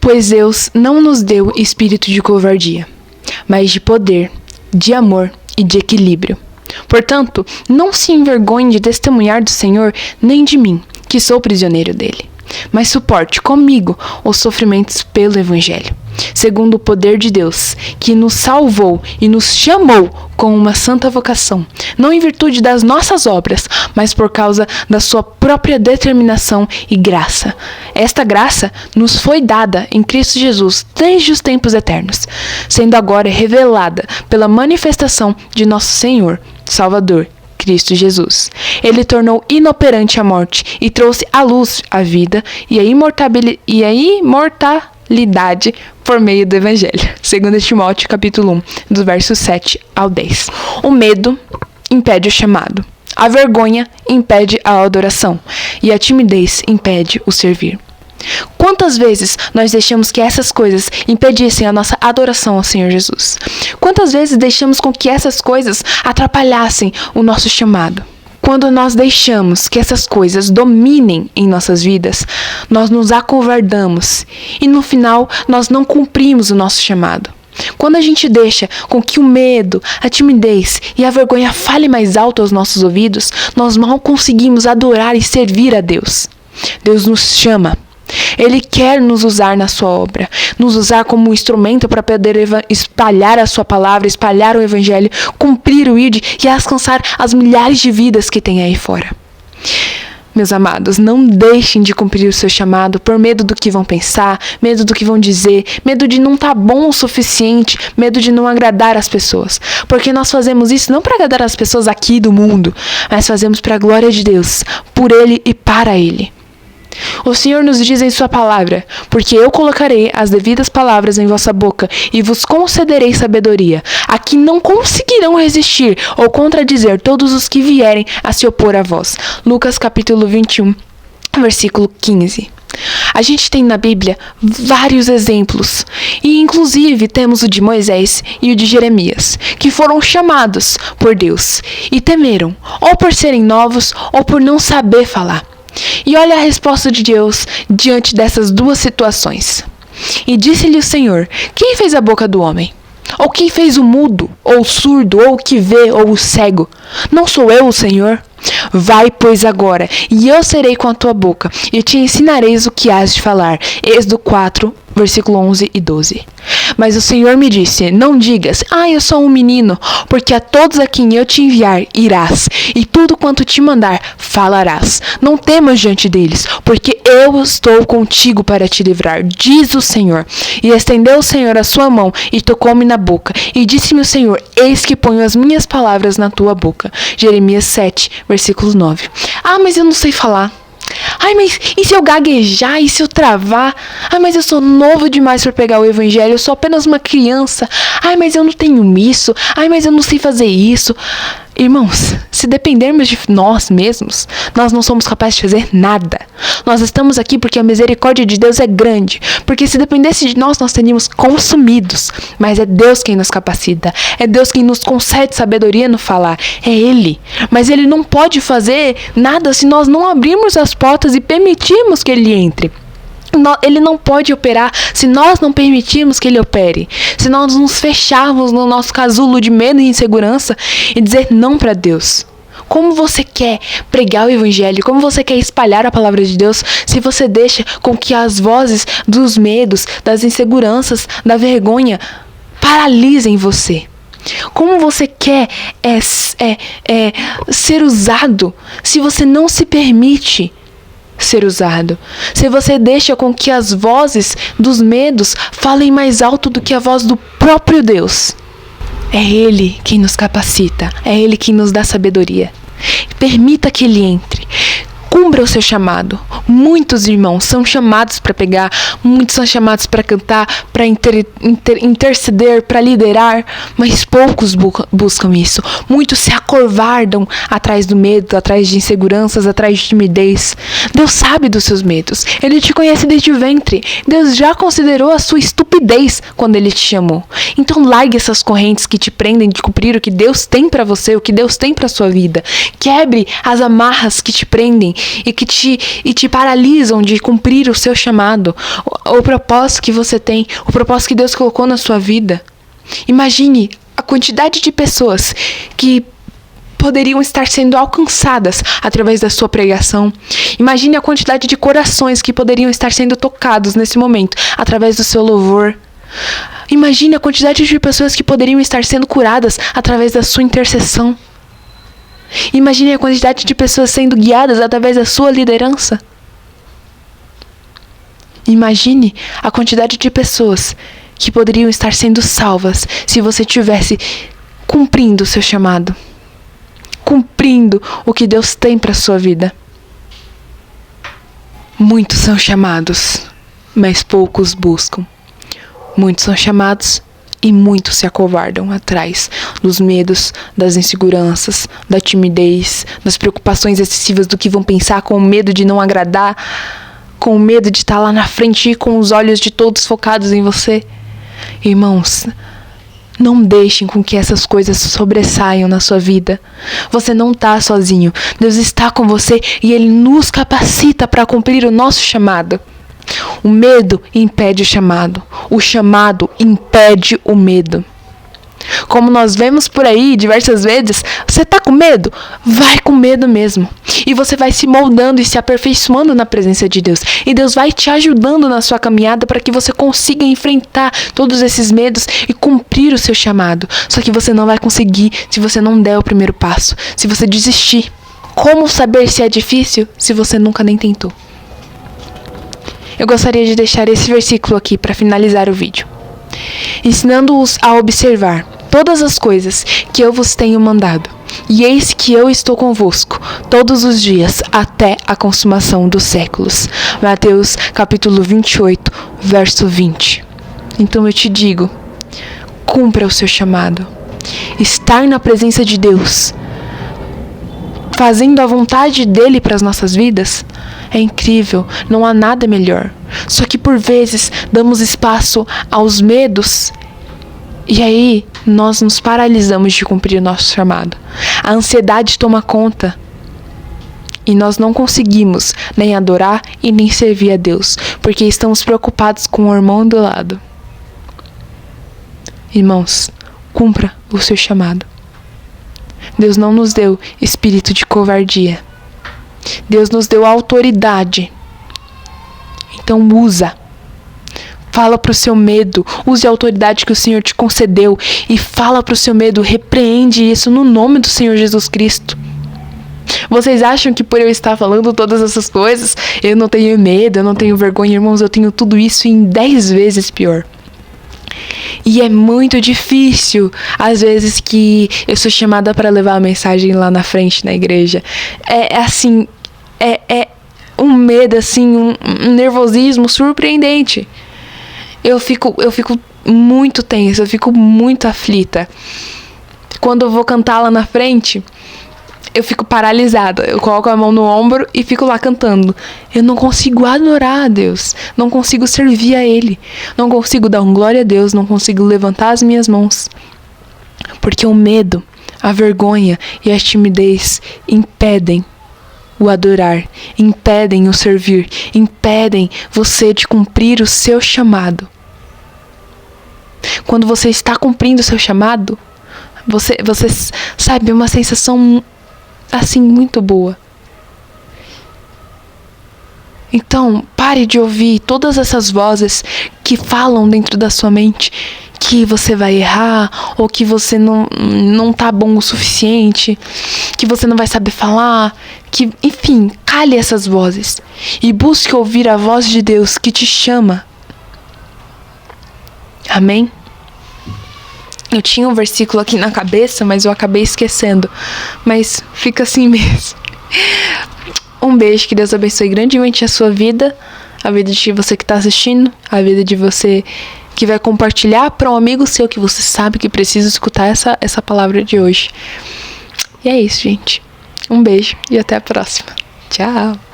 Pois Deus não nos deu espírito de covardia, mas de poder, de amor e de equilíbrio. Portanto, não se envergonhe de testemunhar do Senhor, nem de mim, que sou prisioneiro dele. Mas suporte comigo os sofrimentos pelo Evangelho, segundo o poder de Deus, que nos salvou e nos chamou com uma santa vocação, não em virtude das nossas obras, mas por causa da sua própria determinação e graça. Esta graça nos foi dada em Cristo Jesus desde os tempos eternos, sendo agora revelada pela manifestação de nosso Senhor, Salvador, Cristo Jesus. Ele tornou inoperante a morte e trouxe à luz a vida e a imortalidade por meio do Evangelho. 2 Timóteo capítulo 1, dos versos 7 ao 10. O medo impede o chamado. A vergonha impede a adoração. E a timidez impede o servir. Quantas vezes nós deixamos que essas coisas impedissem a nossa adoração ao Senhor Jesus? Quantas vezes deixamos com que essas coisas atrapalhassem o nosso chamado? Quando nós deixamos que essas coisas dominem em nossas vidas, nós nos acovardamos e no final nós não cumprimos o nosso chamado. Quando a gente deixa com que o medo, a timidez e a vergonha falem mais alto aos nossos ouvidos, nós mal conseguimos adorar e servir a Deus. Deus nos chama. Ele quer nos usar na sua obra, nos usar como instrumento para poder espalhar a sua palavra, espalhar o Evangelho, cumprir o ID e alcançar as milhares de vidas que tem aí fora. Meus amados, não deixem de cumprir o seu chamado por medo do que vão pensar, medo do que vão dizer, medo de não estar bom o suficiente, medo de não agradar as pessoas. Porque nós fazemos isso não para agradar as pessoas aqui do mundo, mas fazemos para a glória de Deus, por Ele e para Ele. O Senhor nos diz em sua palavra, porque eu colocarei as devidas palavras em vossa boca e vos concederei sabedoria, a que não conseguirão resistir ou contradizer todos os que vierem a se opor a vós. Lucas capítulo 21, versículo 15. A gente tem na Bíblia vários exemplos, e inclusive temos o de Moisés e o de Jeremias, que foram chamados por Deus e temeram, ou por serem novos ou por não saber falar. E olha a resposta de Deus diante dessas duas situações. E disse-lhe o Senhor: quem fez a boca do homem? Ou quem fez o mudo, ou o surdo, ou o que vê, ou o cego? Não sou eu o Senhor? Vai, pois, agora, e eu serei com a tua boca, e te ensinareis o que hás de falar. Êxodo 4, versículo 11 e 12. Mas o Senhor me disse: não digas, eu sou um menino, porque a todos a quem eu te enviar irás, e tudo quanto te mandar falarás. Não temas diante deles, porque eu estou contigo para te livrar, diz o Senhor. E estendeu o Senhor a sua mão, e tocou-me na boca, e disse-me o Senhor: eis que ponho as minhas palavras na tua boca. Jeremias 7, versículo 9. Mas eu não sei falar. Mas e se eu gaguejar? E se eu travar? Mas eu sou novo demais para pegar o Evangelho. Eu sou apenas uma criança. Mas eu não tenho isso. Mas eu não sei fazer isso. Irmãos, se dependermos de nós mesmos, nós não somos capazes de fazer nada. Nós estamos aqui porque a misericórdia de Deus é grande. Porque se dependesse de nós, nós teríamos consumidos. Mas é Deus quem nos capacita. É Deus quem nos concede sabedoria no falar. É Ele. Mas Ele não pode fazer nada se nós não abrirmos as portas e permitirmos que Ele entre. Ele não pode operar se nós não permitirmos que Ele opere. Se nós nos fecharmos no nosso casulo de medo e insegurança e dizer não para Deus. Como você quer pregar o Evangelho? Como você quer espalhar a palavra de Deus se você deixa com que as vozes dos medos, das inseguranças, da vergonha paralisem você? Como você quer ser usado se você não se permite ser usado? Se você deixa com que as vozes dos medos falem mais alto do que a voz do próprio Deus. É Ele quem nos capacita, é Ele quem nos dá sabedoria. Permita que Ele entre. Cumpra o seu chamado. Muitos irmãos são chamados para pregar, muitos são chamados para cantar, para interceder, para liderar, mas poucos buscam isso. Muitos se acovardam atrás do medo, atrás de inseguranças, atrás de timidez. Deus sabe dos seus medos. Ele te conhece desde o ventre. Deus já considerou a sua estupidez quando Ele te chamou. Então largue essas correntes que te prendem de cumprir o que Deus tem para você, o que Deus tem para sua vida. Quebre as amarras que te prendem e que te paralisam de cumprir o seu chamado, o propósito que você tem, o propósito que Deus colocou na sua vida. Imagine a quantidade de pessoas que poderiam estar sendo alcançadas através da sua pregação. Imagine a quantidade de corações que poderiam estar sendo tocados nesse momento através do seu louvor. Imagine a quantidade de pessoas que poderiam estar sendo curadas através da sua intercessão. Imagine a quantidade de pessoas sendo guiadas através da sua liderança. Imagine a quantidade de pessoas que poderiam estar sendo salvas se você estivesse cumprindo o seu chamado. Cumprindo o que Deus tem para a sua vida. Muitos são chamados, mas poucos buscam. Muitos são chamados e muitos se acovardam atrás dos medos, das inseguranças, da timidez, das preocupações excessivas do que vão pensar, com medo de não agradar, com medo de estar lá na frente e com os olhos de todos focados em você. Irmãos, não deixem com que essas coisas sobressaiam na sua vida. Você não está sozinho. Deus está com você e Ele nos capacita para cumprir o nosso chamado. O medo impede o chamado. O chamado impede o medo. Como nós vemos por aí diversas vezes, você está com medo? Vai com medo mesmo. E você vai se moldando e se aperfeiçoando na presença de Deus. E Deus vai te ajudando na sua caminhada para que você consiga enfrentar todos esses medos e cumprir o seu chamado. Só que você não vai conseguir se você não der o primeiro passo, se você desistir. Como saber se é difícil se você nunca nem tentou? Eu gostaria de deixar esse versículo aqui para finalizar o vídeo. Ensinando-os a observar todas as coisas que eu vos tenho mandado. E eis que eu estou convosco todos os dias até a consumação dos séculos. Mateus capítulo 28, verso 20. Então eu te digo, cumpra o seu chamado. Estar na presença de Deus, fazendo a vontade dele para as nossas vidas, é incrível, não há nada melhor. Só que por vezes damos espaço aos medos e aí nós nos paralisamos de cumprir o nosso chamado. A ansiedade toma conta e nós não conseguimos nem adorar e nem servir a Deus, porque estamos preocupados com o irmão do lado. Irmãos, cumpra o seu chamado. Deus não nos deu espírito de covardia. Deus nos deu autoridade. Então usa. Fala pro seu medo. Use a autoridade que o Senhor te concedeu. E fala pro seu medo. Repreende isso no nome do Senhor Jesus Cristo. Vocês acham que por eu estar falando todas essas coisas, eu não tenho medo, eu não tenho vergonha? Irmãos, eu tenho tudo isso em 10 vezes pior. E é muito difícil, às vezes, que eu sou chamada para levar a mensagem lá na frente, na igreja. É um medo, assim, um nervosismo surpreendente. Eu fico muito tensa, eu fico muito aflita. Quando eu vou cantar lá na frente, eu fico paralisada. Eu coloco a mão no ombro e fico lá cantando. Eu não consigo adorar a Deus. Não consigo servir a Ele. Não consigo dar glória a Deus. Não consigo levantar as minhas mãos. Porque o medo, a vergonha e a timidez impedem o adorar. Impedem o servir. Impedem você de cumprir o seu chamado. Quando você está cumprindo o seu chamado, você sabe, uma sensação assim, muito boa. Então, pare de ouvir todas essas vozes que falam dentro da sua mente que você vai errar, ou que você não tá bom o suficiente, que você não vai saber falar, que, enfim, cale essas vozes e busque ouvir a voz de Deus que te chama. Amém? Eu tinha um versículo aqui na cabeça, mas eu acabei esquecendo. Mas fica assim mesmo. Um beijo, que Deus abençoe grandemente a sua vida, a vida de você que está assistindo, a vida de você que vai compartilhar para um amigo seu que você sabe que precisa escutar essa palavra de hoje. E é isso, gente. Um beijo e até a próxima. Tchau.